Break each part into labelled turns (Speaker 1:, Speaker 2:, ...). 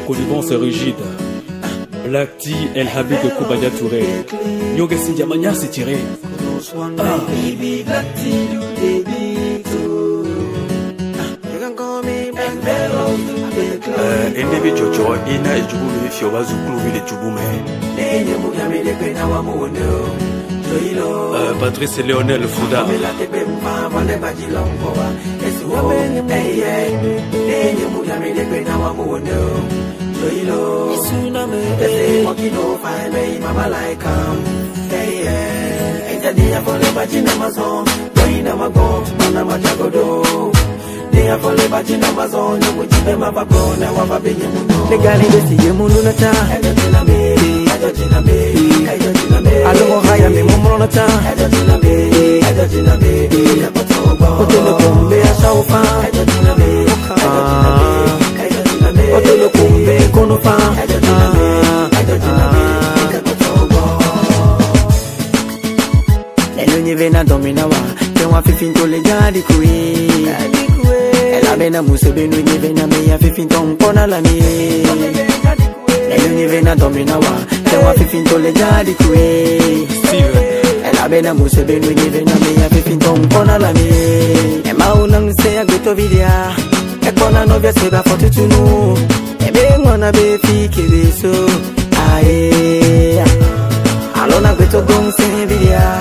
Speaker 1: Colibon c'est rigide. Black T, El Habib de Koubaya Touré. Yoga Sindiamania s'est tiré.
Speaker 2: Endebe Jojo, Ina et Djoubou, Fioba Zouklouvi et Djouboumé.
Speaker 1: Patrice et Léonel Fouda.
Speaker 3: Bena musebe no nyevena me ya fifinto mpona la mi elo nyevena domina wa te wa fifinto le jadi kwe ela bena musebe no nyevena me ya fifinto mpona la mi e maunang se ya gbeto vidia e kona novia se ba fortune e be ngona be fike beso ae alona gbeto gong se vidia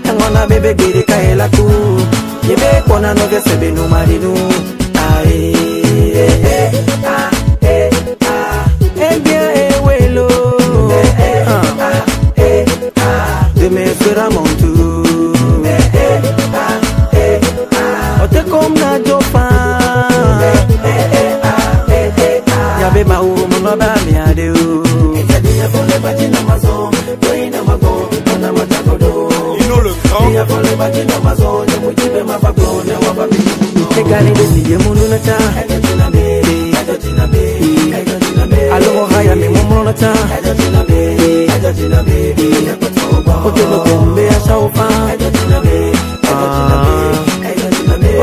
Speaker 3: e ngona bebe gede kaela ku ye be kona novia se be no marinu. De me fera montu ote kom na jopa ya be ma uru mo ba mi ade o ya fole bajina mazo doina mago na matagodo
Speaker 2: Ino le grand
Speaker 3: ya fole bajina mazo ya mujibe mabago na wababi Tegani desi yemunu ta alo haya me momo ta otelo kombe asaufa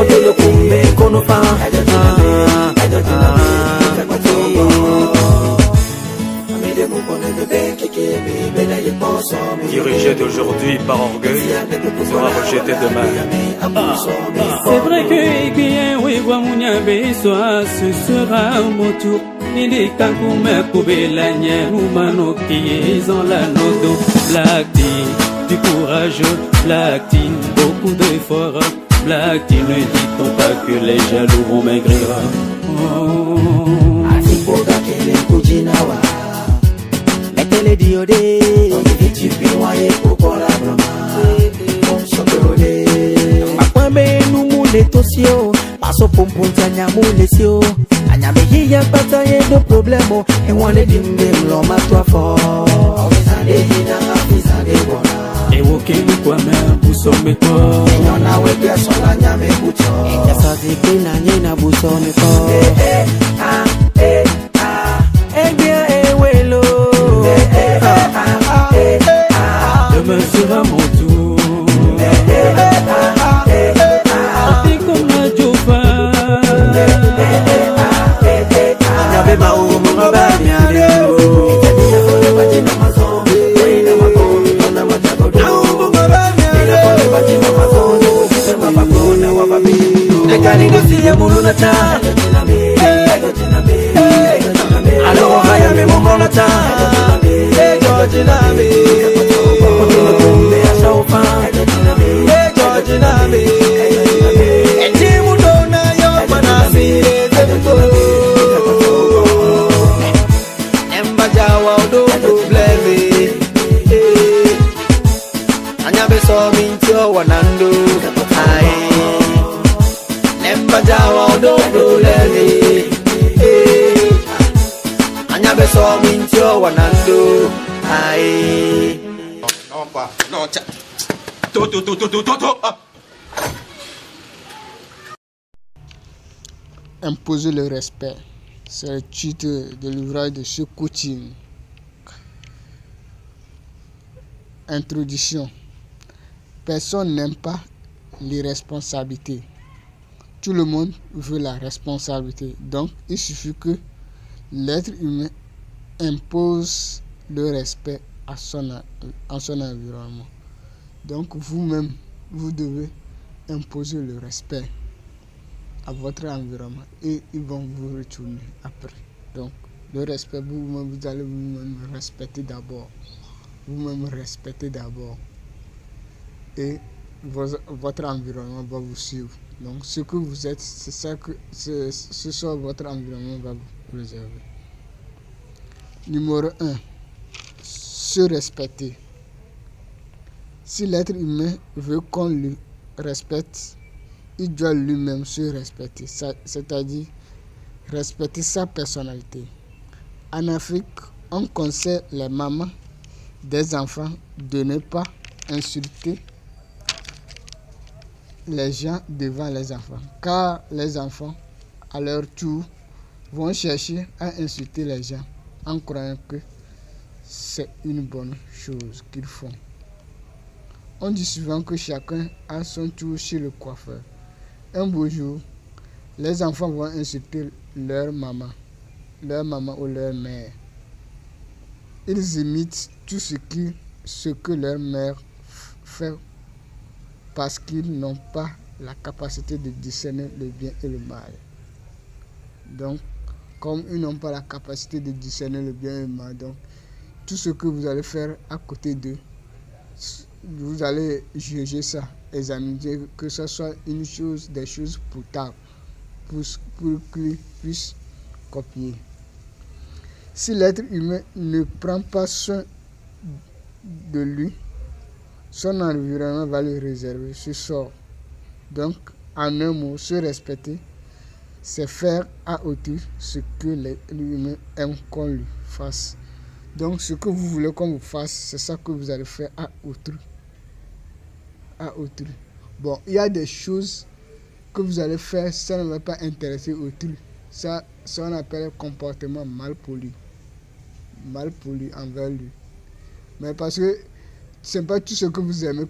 Speaker 3: otelo kombe konofa
Speaker 2: dirigé d'aujourd'hui par orgueil sera rejeté demain.
Speaker 1: C'est vrai que bien oui Guamounia soit ce sera mon tour. Nini kankume kubela nyerumano qui ont la nodo. Black T, du courage, Black T, beaucoup d'efforts. Black T, ne dit-on pas que les jaloux vont maigrir.
Speaker 3: Asipoga kele kujinawa metele diode tu peux voyer pour la broma sokole akwambe numule tosio paso pomponta nyamule sio anyame hiya pata yedo problemo e wone dimbe lo matwa fo ina afisa de bona
Speaker 1: e wokeni kwa me buso meto
Speaker 3: nyona weke sola nyame bucho e sazi kina nyina buso meto
Speaker 1: demain sera mon tour. T'es comme la Jofa.
Speaker 3: Y'avait ma ou mon ba bien alors haya me mon monata
Speaker 2: Non, pas. Non, tiens.
Speaker 4: Imposer le respect, c'est le titre de l'ouvrage de ce coaching. Introduction. Personne n'aime pas l'irresponsabilité. tout le monde veut la responsabilité. Donc, il suffit que l'être humain impose le respect à son environnement. Donc, vous-même, vous devez imposer le respect à votre environnement et ils vont vous retourner après. Donc, le respect, vous-même, vous allez vous-même respecter d'abord. Vous-même respectez d'abord. Et votre environnement va vous suivre. Donc, ce que vous êtes, c'est ça que ce soit votre environnement va vous préserver. Numéro 1. Se respecter. Si l'être humain veut qu'on le respecte, il doit lui-même se respecter, c'est-à-dire respecter sa personnalité. En Afrique, on conseille les mamans des enfants de ne pas insulter les gens devant les enfants, car les enfants, à leur tour, vont chercher à insulter les gens en croyant que c'est une bonne chose qu'ils font. On dit souvent que chacun a son tour chez le coiffeur. Un beau jour, les enfants vont insulter leur maman ou leur mère. Ils imitent tout ce que leur mère fait parce qu'ils n'ont pas la capacité de discerner le bien et le mal. Donc, comme ils n'ont pas la capacité de discerner le bien et le mal, donc tout ce que vous allez faire à côté d'eux, vous allez juger ça, examiner que ce soit des choses potables pour qu'ils puissent copier. Si l'être humain ne prend pas soin de lui, son environnement va lui réserver ce sort. Donc, en un mot, se respecter, c'est faire à autrui ce que l'humain aime qu'on lui fasse. Donc, ce que vous voulez qu'on vous fasse, c'est ça que vous allez faire à autrui. Bon, il y a des choses que vous allez faire, ça ne va pas intéresser autrui. Ça on appelle un comportement mal poli envers lui. Mais parce que c'est pas tout ce que vous aimez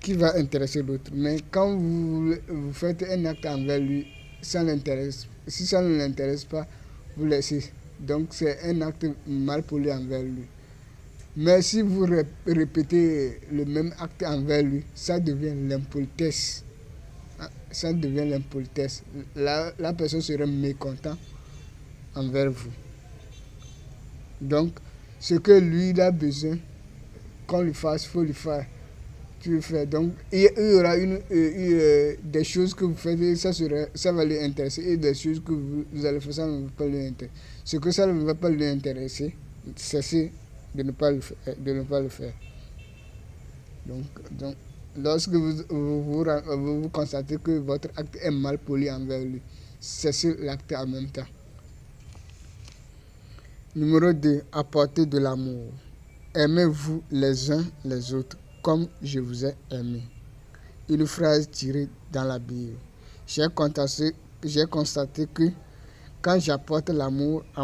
Speaker 4: qui va intéresser l'autre. Mais quand vous faites un acte envers lui, ça l'intéresse. Si ça ne l'intéresse pas, vous laissez. Donc c'est un acte mal poli envers lui. Mais si vous répétez le même acte envers lui, ça devient l'impolitesse. La personne serait mécontente envers vous. Donc, ce que lui il a besoin qu'on lui fasse, il faut lui faire. Tu le fais. Donc, il y aura des choses que vous faites, et ça va lui intéresser. Et des choses que vous allez faire, ça ne va pas lui intéresser. Ce que ça ne va pas lui intéresser, cessez de ne pas le faire. Donc lorsque vous constatez que votre acte est mal poli envers lui, cessez l'acte en même temps. Numéro 2. Apportez de l'amour. Aimez-vous les uns les autres comme je vous ai aimé. Une phrase tirée dans la Bible. J'ai constaté que quand j'apporte l'amour à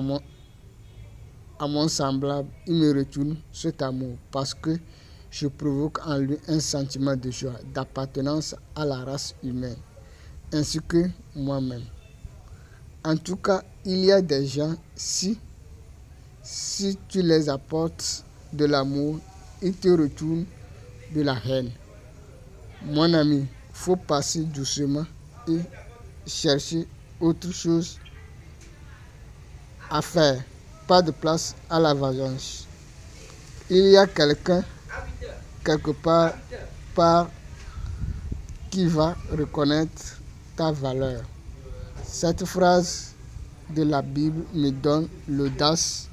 Speaker 4: mon semblable, il me retourne cet amour parce que je provoque en lui un sentiment de joie, d'appartenance à la race humaine, ainsi que moi-même. En tout cas, il y a des gens, si tu les apportes de l'amour, ils te retournent de la haine. Mon ami, faut passer doucement et chercher autre chose à faire. Pas de place à la vengeance. Il y a quelqu'un quelque part qui va reconnaître ta valeur. Cette phrase de la Bible me donne l'audace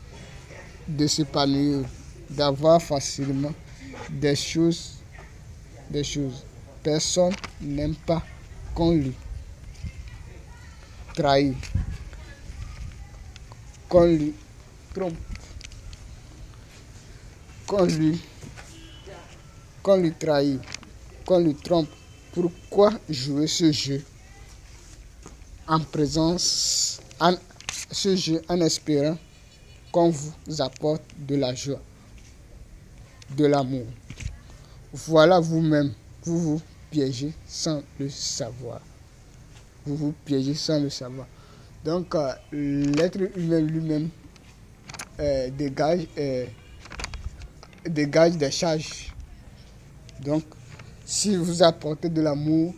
Speaker 4: de s'épanouir, d'avoir facilement des choses. Personne n'aime pas qu'on lui trahisse, qu'on lui trompe, qu'on lui trahit, qu'on lui trompe. Pourquoi jouer ce jeu en espérant qu'on vous apporte de la joie, de l'amour? Voilà, vous-même, vous piégez sans le savoir. vous vous piégez sans le savoir. Donc, l'être humain lui-même dégage des charges. Donc, si vous apportez de l'amour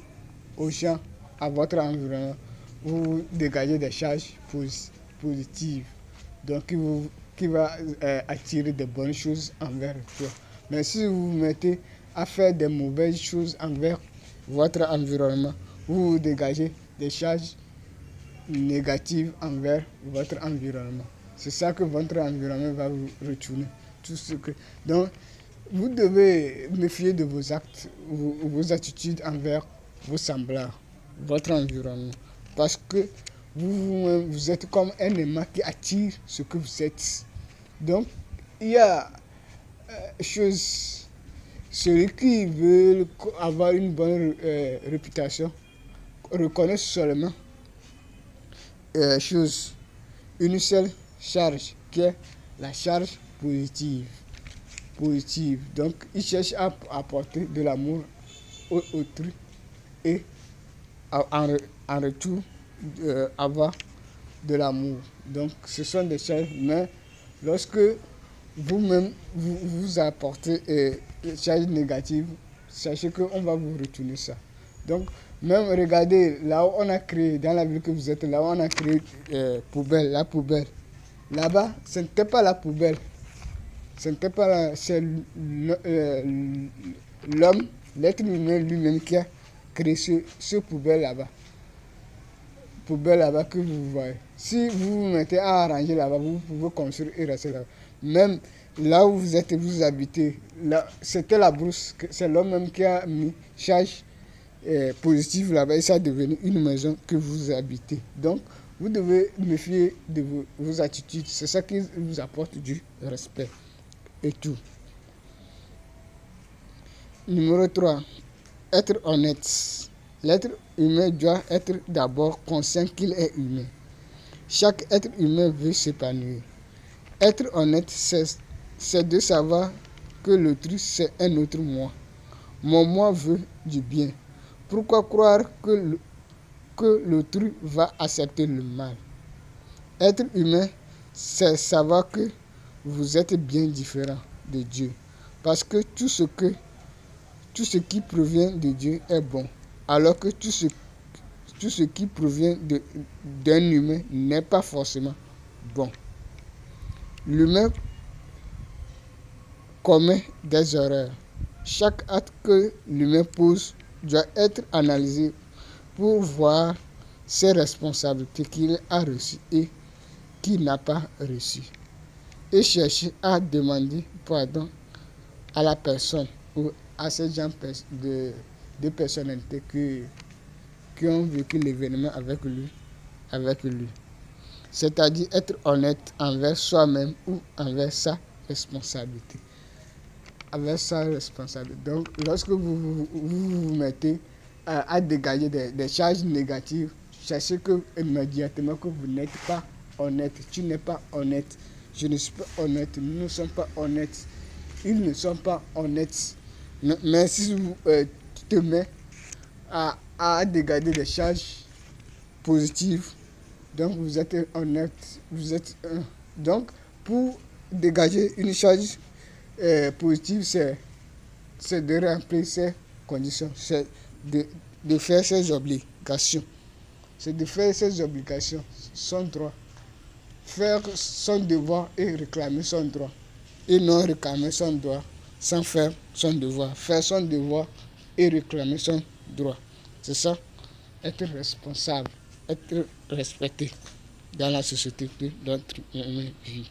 Speaker 4: aux gens, à votre environnement, vous dégagez des charges positives. Donc, qui va attirer de bonnes choses envers toi. Mais si vous vous mettez à faire des mauvaises choses envers votre environnement, vous dégagez des charges négatives envers votre environnement. C'est ça que votre environnement va vous retourner. Donc, vous devez méfier de vos actes, vos attitudes envers vos semblables, votre environnement. Parce que vous êtes comme un aimant qui attire ce que vous êtes. Donc, il y a celui qui veut avoir une bonne réputation reconnaît seulement une seule charge qui est la charge positive. Donc, il cherche à apporter de l'amour aux autrui et en retour avoir de l'amour. Donc, ce sont des charges, mais lorsque vous-même vous apportez des charges négatives, sachez qu'on va vous retourner ça. Donc, même regardez, là où on a créé, dans la ville que vous êtes, là où on a créé la poubelle. Là-bas, ce n'était pas la poubelle. Ce n'était pas c'est l'homme, l'être humain lui-même qui a créé ce poubelle là-bas. Poubelle là-bas que vous voyez. Si vous vous mettez à arranger là-bas, vous pouvez construire et rester là-bas. Même là où vous êtes, vous habitez, c'était la brousse. C'est l'homme même qui a mis charge positive là-bas et ça est devenu une maison que vous habitez. Donc, vous devez méfier de vos attitudes. C'est ça qui vous apporte du respect et tout. Numéro 3. Être honnête. L'être humain doit être d'abord conscient qu'il est humain. Chaque être humain veut s'épanouir. Être honnête, c'est de savoir que l'autrui, c'est un autre moi. Mon moi veut du bien. Pourquoi croire que l'autrui va accepter le mal? Être humain, c'est savoir que vous êtes bien différent de Dieu. Parce que tout ce qui provient de Dieu est bon. Alors que tout ce qui provient d'un humain n'est pas forcément bon. L'humain commet des erreurs. Chaque acte que l'humain pose doit être analysé pour voir ses responsabilités qu'il a reçues et qu'il n'a pas reçues. Et chercher à demander pardon à la personne ou à ces gens de personnalités qui ont vécu l'événement avec lui. C'est-à-dire être honnête envers soi-même ou envers sa responsabilité. Donc, lorsque vous vous mettez à dégager des charges négatives, sachez immédiatement que vous n'êtes pas honnête. Tu n'es pas honnête. Je ne suis pas honnête. Nous ne sommes pas honnêtes. Ils ne sont pas honnêtes. Mais si tu te mets à dégager des charges positives, donc vous êtes honnête. Donc, pour dégager une charge positive, c'est de remplir ces conditions, c'est de faire ses obligations. C'est de faire ses obligations, son droit. Faire son devoir et réclamer son droit. Et non réclamer son droit sans faire son devoir. Faire son devoir et réclamer son droit. C'est ça, être responsable, être respecté dans la société de notre humain vie.